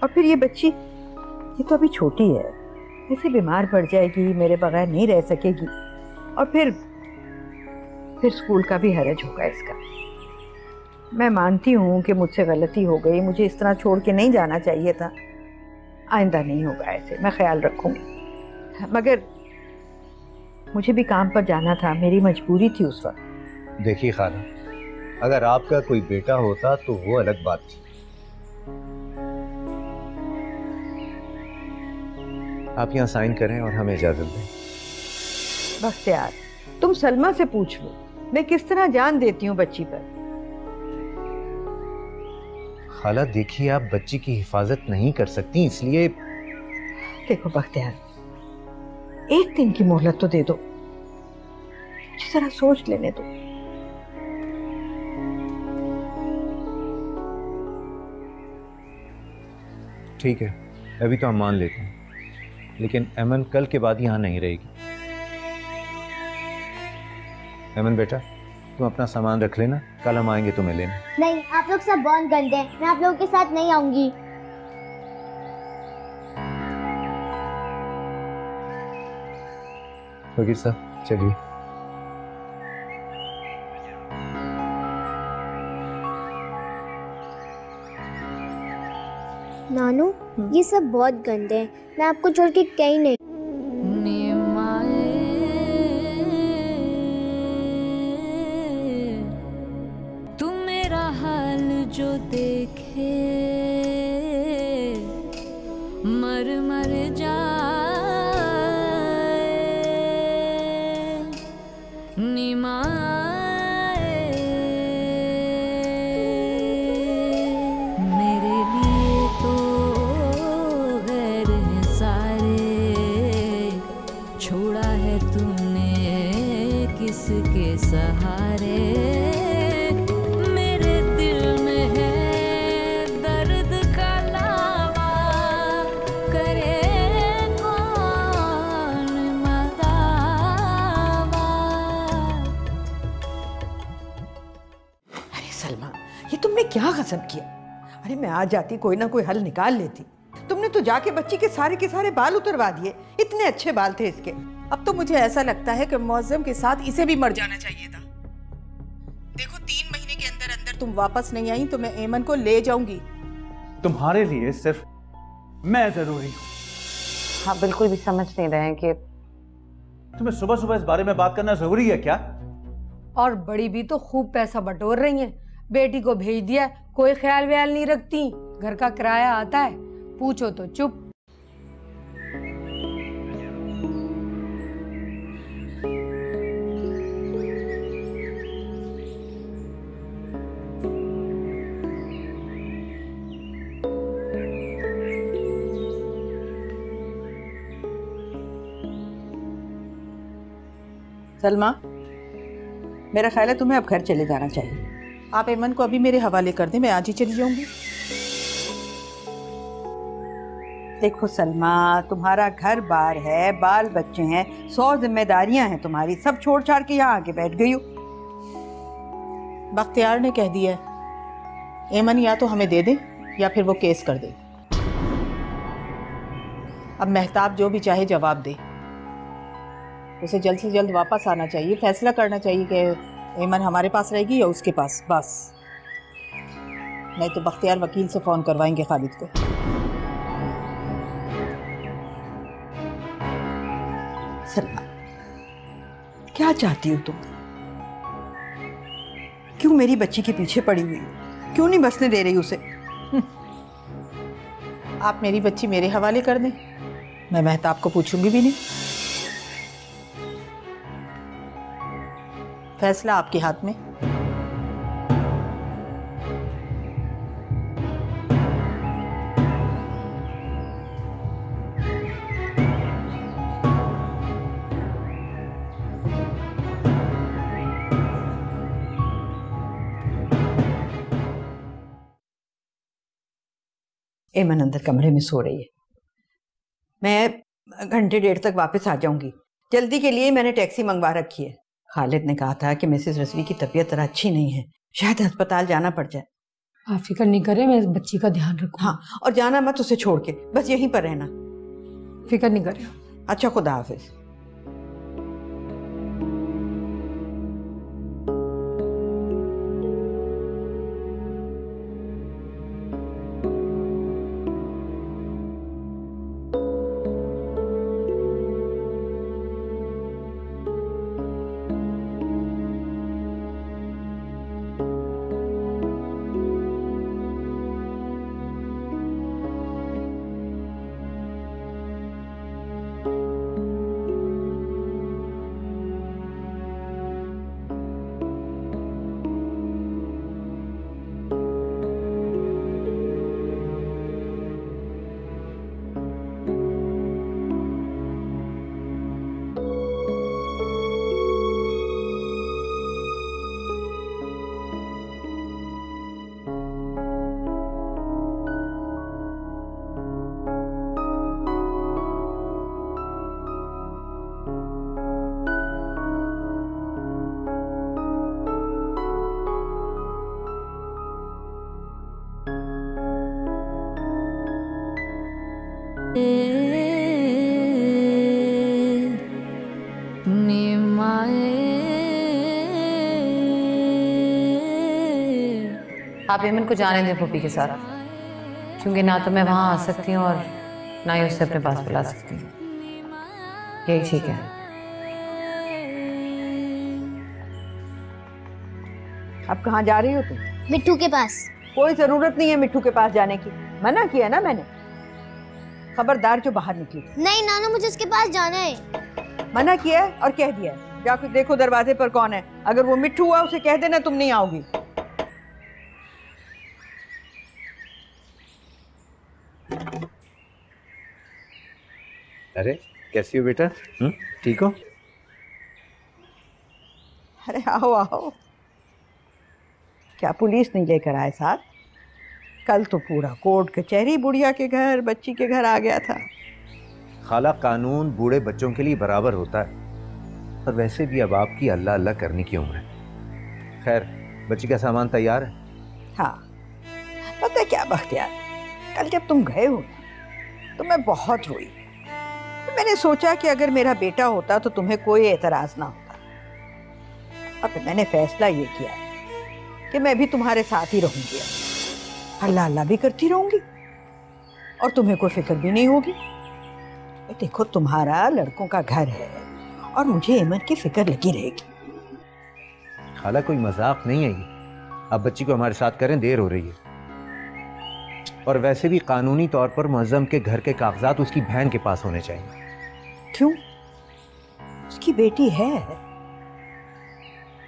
और फिर ये बच्ची, ये तो अभी छोटी है, ऐसे बीमार पड़ जाएगी, मेरे बगैर नहीं रह सकेगी, और फिर स्कूल का भी हरज होगा इसका। मैं मानती हूँ कि मुझसे गलती हो गई, मुझे इस तरह छोड़ के नहीं जाना चाहिए था। आइंदा नहीं होगा ऐसे, मैं ख्याल रखूंगी। मगर मुझे भी काम पर जाना था, मेरी मजबूरी थी उस वक्त। देखिए खाला, अगर आपका कोई बेटा होता तो वो अलग बात थी। आप यहाँ साइन करें और हमें इजाजत दें। बख्तियार, तुम सलमा से पूछ लो मैं किस तरह जान देती हूँ बच्ची पर। खाला देखिए, आप बच्ची की हिफाजत नहीं कर सकती, इसलिए। देखो बख्तियार, एक दिन की मोहलत तो दे दो, मुझे जरा सोच लेने दो। ठीक है, अभी तो हम मान लेते हैं, लेकिन अमन कल के बाद यहाँ नहीं रहेगी। अमन बेटा, तुम अपना सामान रख लेना, कल हम आएंगे तुम्हें लेने। नहीं, आप लोग सब बहुत गंदे हैं, मैं आप लोगों के साथ नहीं आऊंगी। फकीर साहब चलिए। नानू, ये सब बहुत गंदे हैं, मैं आपको छोड़ के कहीं नहीं। लिखे मर मर जाए निमाए मेरे लिए तो गैर हैं सारे छोड़ा है तूने किसके सहारे मेरे दिल में है दर्द का लावा करे कौन मदावा। अरे सलमा, ये तुमने क्या गजब किया। अरे मैं आ जाती, कोई ना कोई हल निकाल लेती। तुमने तो जाके बच्ची के सारे बाल उतरवा दिए। इतने अच्छे बाल थे इसके। अब तो मुझे ऐसा लगता है कि मौसम के साथ इसे भी मर जाना चाहिए था। देखो 3 महीने के अंदर अंदर तुम वापस नहीं आई तो मैं एमन को ले जाऊंगी। तुम्हारे लिए सिर्फ मैं जरूरी हूँ। हाँ बिल्कुल भी समझ नहीं रहे हैं कि तुम्हें सुबह सुबह इस बारे में बात करना जरूरी है क्या? और बड़ी भी तो खूब पैसा बटोर रही हैं। बेटी को भेज दिया, कोई ख्याल व्याल नहीं रखती। घर का किराया आता है, पूछो तो चुप। सलमा, मेरा ख्याल है तुम्हें अब घर चले जाना चाहिए। आप एमन को अभी मेरे हवाले कर दें, मैं आज ही चली जाऊंगी। देखो सलमा, तुम्हारा घर बार है, बाल बच्चे हैं, 100 जिम्मेदारियां हैं तुम्हारी, सब छोड़ छाड़ के यहाँ आके बैठ गई हो। बख्तियार ने कह दिया है, एमन या तो हमें दे दे या फिर वो केस कर दे। अब मेहताब जो भी चाहे जवाब दे। उसे जल्द से जल्द वापस आना चाहिए, फैसला करना चाहिए कि एमन हमारे पास रहेगी या उसके पास, बस। नहीं तो बख्तियार वकील से फ़ोन करवाएंगे खालिद को। सलमा, क्या चाहती हो तुम? क्यों मेरी बच्ची के पीछे पड़ी हुई? क्यों नहीं बसने दे रही उसे? आप मेरी बच्ची मेरे हवाले कर दें, मैं मेहताब को पूछूंगी भी नहीं। फैसला आपके हाथ में। एमन अंदर कमरे में सो रही है। मैं घंटे डेढ़ तक वापस आ जाऊंगी। जल्दी के लिए मैंने टैक्सी मंगवा रखी है। खालिद ने कहा था कि मिसेस रजवी की तबीयत जरा अच्छी नहीं है, शायद अस्पताल जाना पड़ जाए। आप फिक्र नहीं करें, मैं बच्ची का ध्यान रखूँ। हाँ, और जाना मत उसे छोड़ के, बस यहीं पर रहना। फिक्र नहीं करें। अच्छा, खुदा हाफिज। आप एमन को जाने दें पप्पी के साथ, क्योंकि ना तो मैं वहाँ आ सकती हूँ और ना ही उसे अपने पास बुला सकती हूँ। यही ठीक है। अब कहाँ जा रही हो तुम? मिट्टू के पास। कोई जरूरत नहीं है मिट्टू के पास जाने की, मना किया ना मैंने। खबरदार जो बाहर निकली। नहीं नानू, मुझे उसके पास जाना है। मना किया है और कह दिया है। जाकर देखो दरवाजे पर कौन है, अगर वो मिट्टू हुआ उसे कह देना तुम नहीं आओगी। अरे कैसी हो बेटा? ठीक हो? अरे आओ आओ। क्या पुलिस नहीं लेकर आए साथ? कल तो पूरा कोर्ट कचहरी बुढ़िया के घर, बच्ची के घर आ गया था। खाला, कानून बूढ़े बच्चों के लिए बराबर होता है, और वैसे भी अब आपकी अल्लाह अल्लाह करने की उम्र है। खैर, बच्ची का सामान तैयार है? हाँ, पता है क्या बख्तियार, कल जब तुम गए हो तो मैं बहुत रोई। तो मैंने सोचा कि अगर मेरा बेटा होता तो तुम्हें कोई एतराज ना होता। अब मैंने फैसला ये किया है कि मैं भी तुम्हारे साथ ही रहूंगी, अल्लाह अल्लाह भी करती रहूंगी और तुम्हें कोई फिक्र भी नहीं होगी। देखो तुम्हारा लड़कों का घर है और मुझे एमन की फिक्र लगी रहेगी। खाला, कोई मजाक नहीं है ये। आप बच्ची को हमारे साथ करें, देर हो रही है। और वैसे भी कानूनी तौर पर मुअज्जम के घर के कागजात उसकी बहन के पास होने चाहिए। क्यों? उसकी बेटी है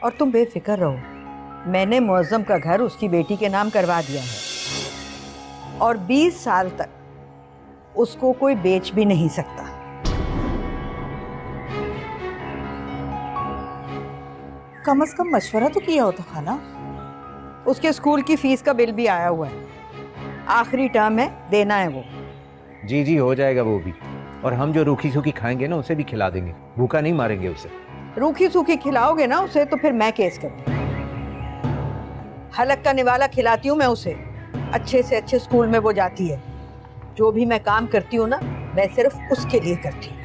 और तुम बेफिक्र रहो, मैंने मुअज्जम का घर उसकी बेटी के नाम करवा दिया है और 20 साल तक उसको कोई बेच भी नहीं सकता। कम से कम मशवरा तो किया होता खाला। उसके स्कूल की फीस का बिल भी आया हुआ है, आखिरी टर्म है, देना है वो। जी जी, हो जाएगा वो भी। और हम जो रूखी सूखी खाएंगे ना, उसे भी खिला देंगे, भूखा नहीं मारेंगे उसे। रूखी सूखी खिलाओगे ना उसे तो फिर मैं केस करूंगी। हलक का निवाला खिलाती हूँ मैं उसे, अच्छे से अच्छे स्कूल में वो जाती है। जो भी मैं काम करती हूँ ना, मैं सिर्फ उसके लिए करती हूँ।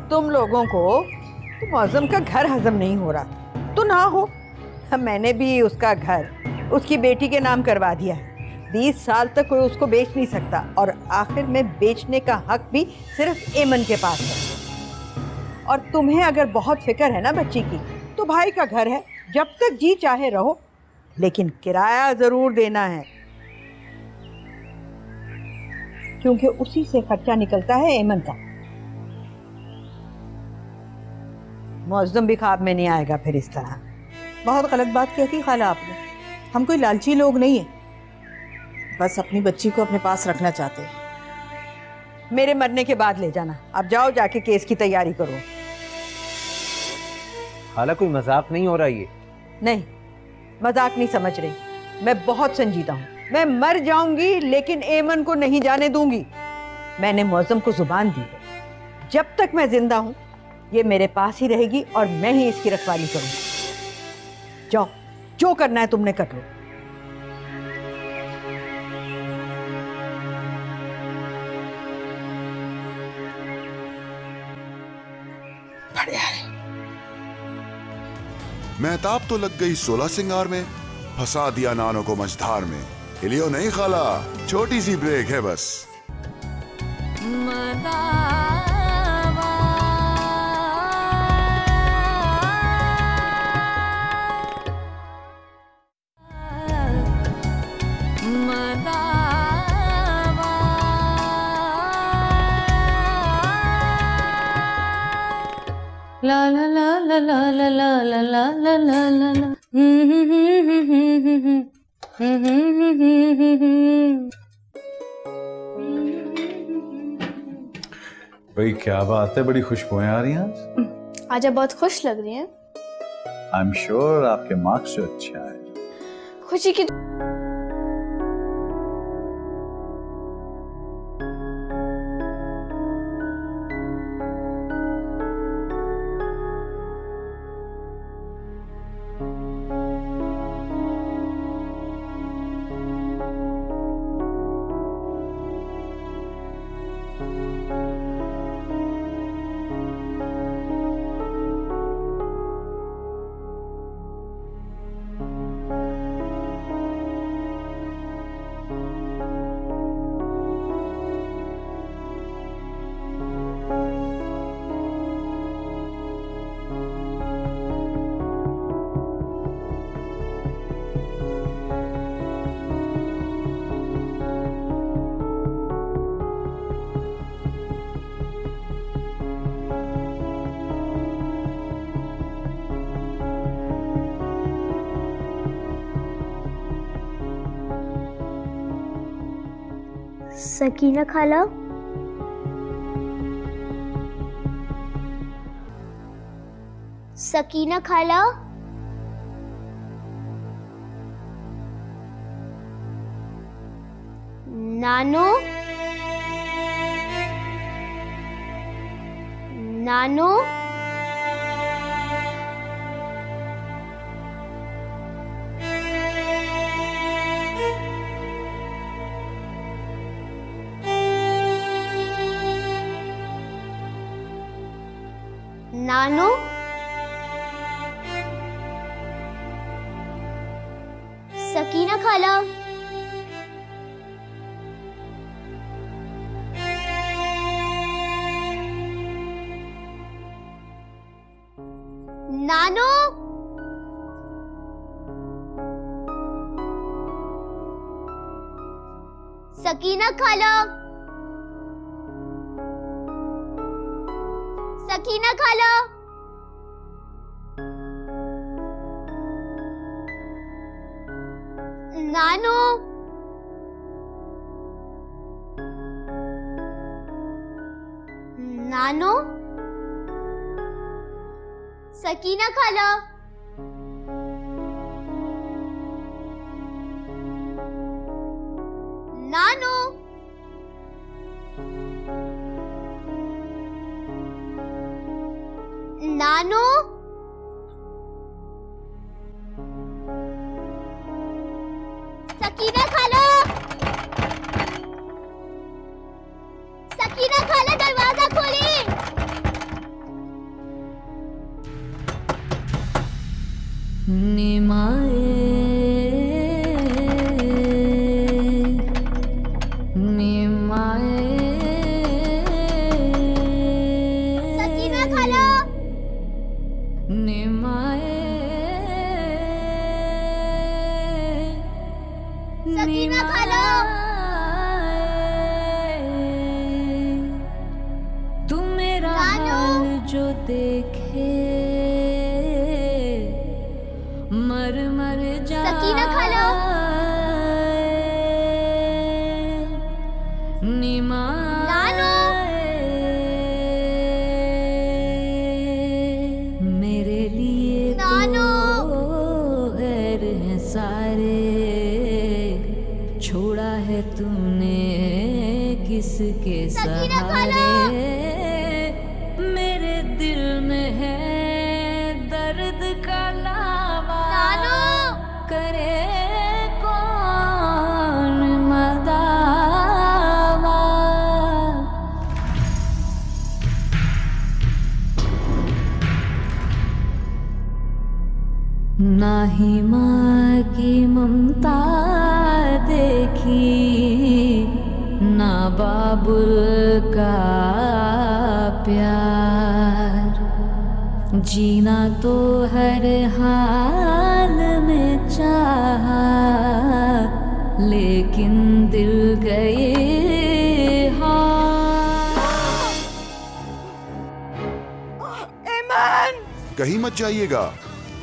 तुम लोगों को तो मुअज्जम का घर हजम नहीं हो रहा तो ना हो, मैंने भी उसका घर उसकी बेटी के नाम करवा दिया है। 20 साल तक कोई उसको बेच नहीं सकता और आखिर में बेचने का हक भी सिर्फ एमन के पास है। और तुम्हें अगर बहुत फिक्र है ना बच्ची की, तो भाई का घर है, जब तक जी चाहे रहो, लेकिन किराया जरूर देना है, क्योंकि उसी से खर्चा निकलता है एमन का। मुअज्जम भी ख्वाब में नहीं आएगा फिर इस तरह। बहुत गलत बात कहती खाला आपने। हम कोई लालची लोग नहीं है, बस अपनी बच्ची को अपने पास रखना चाहते हैं। मेरे मरने के बाद ले जाना। अब जाओ, जाके केस की तैयारी करो। खाला, कोई मजाक नहीं हो रहा ये। नहीं, मजाक नहीं समझ रही, मैं बहुत संजीदा हूँ। मैं मर जाऊंगी लेकिन एमन को नहीं जाने दूंगी। मैंने मुअज्जम को जुबान दी है, जब तक मैं जिंदा हूँ ये मेरे पास ही रहेगी और मैं ही इसकी रखवाली करूंगी। जाओ, जो करना है तुमने कर लो। मेहताब तो लग गई 16 सिंगार में, फंसा दिया नानो को मझधार में। हिलियो नहीं खाला, छोटी सी ब्रेक है बस। ला ला ला ला ला ला ला ला ला ला ला ला। भाई क्या बात है, बड़ी खुशबुएं आ रही हैं आज आप बहुत खुश लग रही हैं। आई एम श्योर आपके मार्क्स जो अच्छे आए। खुशी की सकीना खाला, सकीना खाला, नानो, नानो, नानो, सकीना खाला, नानो, सकीना खाला, सकीना खाला, नानो, नानो, सकीना खाला, नानो, नानो, सकीना खाला, सकीना खाला, दरवाजा खोलिए। सकीना खाला, सकीना खाला, तुम मेरा हाल जो देखे मर मर जा। सकीना खाला, नानो, मेरे लिए नानो, तो गैर हैं सारे, छोड़ा है तूने किसके सहारे। मेरे दिल में है दर्द का लावा, करे कौन मदावा। ना ही माँ की ममता देखी, ना बाबुल का प्यार, जीना तो हर हाल में चाहा, लेकिन दिल गए एमन, कहीं मत जाइएगा,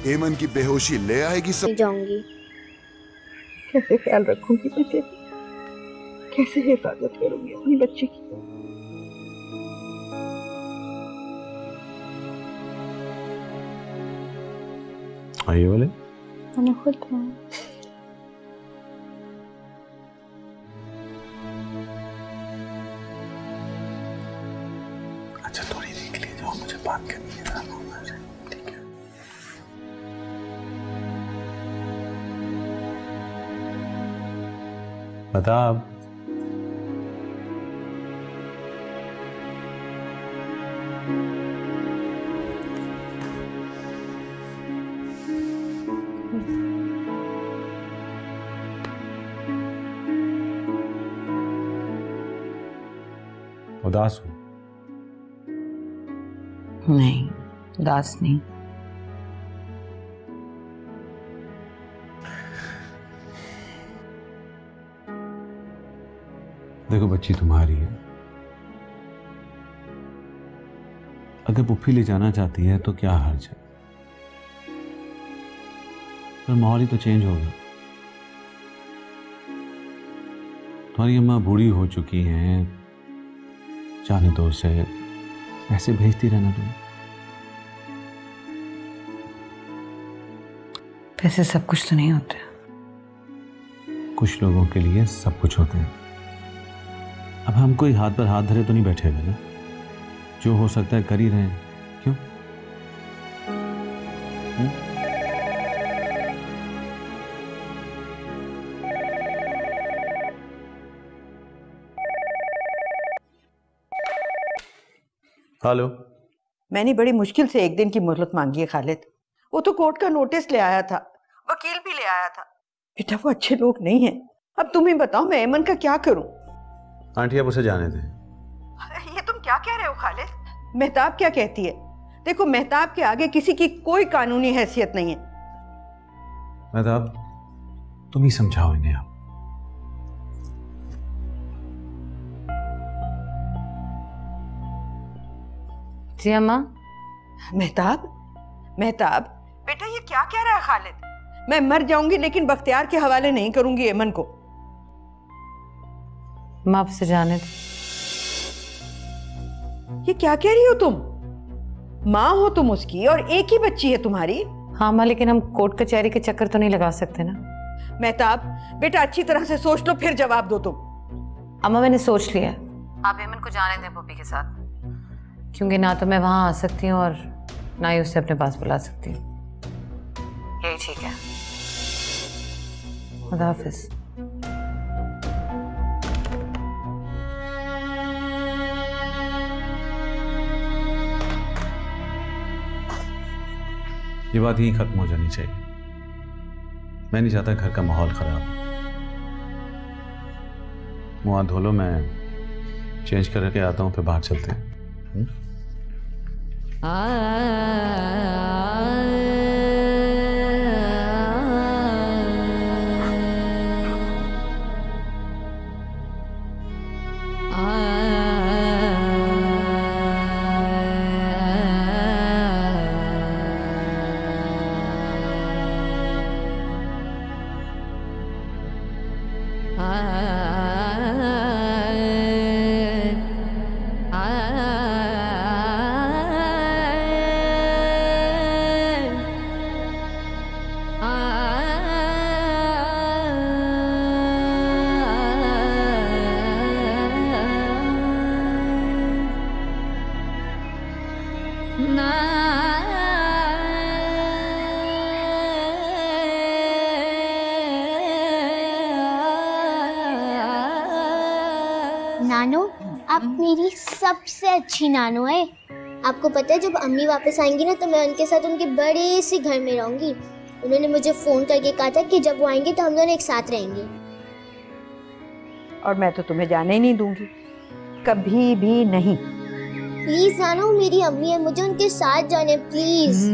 एमन की बेहोशी ले आएगी सब। जाऊंगी। कैसे ख्याल रखूंगी बेटे, कैसे हिफाजत करूंगी अपनी बच्ची की। आइए वाले, मैंने खुद अच्छा थोड़ी देर के लिए जाओ, मुझे बात करनी है। ठीक है। बता अब, उदास हो? नहीं, उदास नहीं। देखो बच्ची तुम्हारी है, अगर पुप्पी ले जाना चाहती है तो क्या हर्ज है, पर माहौल ही तो चेंज होगा। तुम्हारी अम्मा बूढ़ी हो चुकी हैं, जाने दो उसे, ऐसे भेजती रहना तुम। वैसे सब कुछ तो नहीं होता। कुछ लोगों के लिए सब कुछ होते हैं। अब हम कोई हाथ पर हाथ धरे तो नहीं बैठे हुए ना, जो हो सकता है कर ही रहे हैं। क्यों? हेलो। मैंने बड़ी मुश्किल से एक दिन की मोहलत मांगी है खालिद। वो तो कोर्ट का नोटिस ले आया था, वकील भी ले आया था। बेटा वो अच्छे लोग नहीं हैं। अब तुम ही बताओ मैं ऐमन का क्या करूं? आंटी आप उसे जाने दें। ये तुम क्या कह रहे हो खालिद? मेहताब क्या कहती है? देखो मेहताब के आगे किसी की कोई कानूनी हैसियत नहीं है। मेहताब तुम ही समझाओ इन्हें आप। जी अम्मा। मेहताब, मेहताब बेटा ये क्या कह रहा है खालिद? मैं मर जाऊंगी लेकिन बख्तियार के हवाले नहीं करूंगी ऐमन को। माँ आपसे जाने दो। ये क्या कह रही हो तुम? माँ हो तुम उसकी और एक ही बच्ची है तुम्हारी। हाँ माँ, लेकिन हम कोर्ट कचहरी के चक्कर तो नहीं लगा सकते ना। मेहताब बेटा अच्छी तरह से सोच लो फिर जवाब दो तुम। अम्मा मैंने सोच लिया, आप ऐमन को जाने दें पप्पी के साथ, क्योंकि ना तो मैं वहां आ सकती हूँ और ना ही उसे अपने पास बुला सकती हूँ। यही ठीक है। खुदा हाफिज। ये बात यहीं खत्म हो जानी चाहिए। मैं नहीं चाहता घर का माहौल खराब। मुंह हाथ धो लो, मैं चेंज करके आता हूँ, फिर बाहर चलते हैं। नानो, आप मेरी सबसे अच्छी नानो है। आपको पता है जब अम्मी वापस आएंगी ना तो मैं उनके साथ उनके बड़े से घर में रहूंगी। उन्होंने मुझे फोन करके कहा था कि जब वो आएंगे तो हम दोनों एक साथ रहेंगे। और मैं तो तुम्हें जाने ही नहीं दूंगी, कभी भी नहीं। प्लीज नानो, मेरी अम्मी है, मुझे उनके साथ जाने प्लीज।